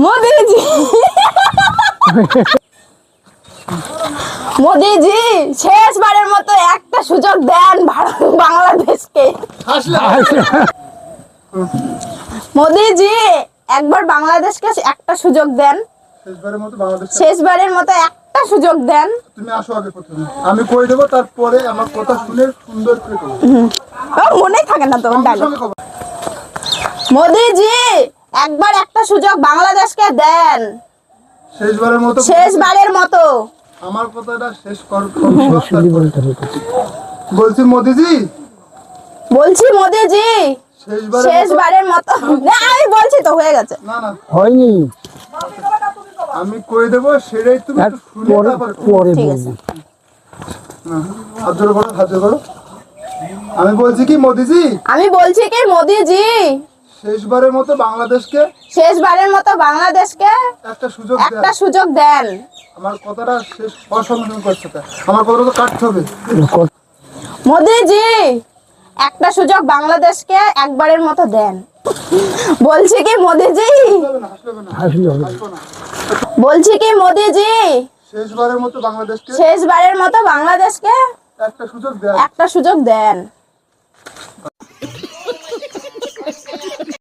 মোদিজি মোদিজি শেষবারের মতো একটা সুযোগ দেন বাংলাদেশকে। মোদিজি একবার বাংলাদেশকে একটা সুযোগ দেন, শেষবারের মতো একটা সুযোগ দেন। তুমি আসো আগে প্রথমে, আমি কই দেবো, তারপরে আমার কথা শুনে সুন্দর করে কইবো। মনে থাকে না তো ডায়লগ। মোদিজি একবার একটা সুযোগ বাংলাদেশকে দেন, শেষবারের মতো আমার কথাটা শেষ কর। বলছি মোদিজি, শেষবারের মতো। না আমি বলছি তো হয়ে গেছে। না না হয়নি, আমি কই দেবো, সেটাই তুমি একটু শুনে তারপরে পরে ঠিক বলবো। আছে। হাত জোড়ো করো, হাত জোড়ো করো। আমি বলছি কি মোদিজি, শেষবারের মতো বাংলাদেশকে একটা সুযোগ দেন। আমার কথাটা শেষ হওয়ার সঙ্গে করতে হবে, আমার কথাটা তো কাটতে হবে। মোদিজি একটা সুযোগ বাংলাদেশকে একবারের মতো দেন। বলছি কি মোদিজি, শেষবারের মতো বাংলাদেশকে একটা সুযোগ দেন।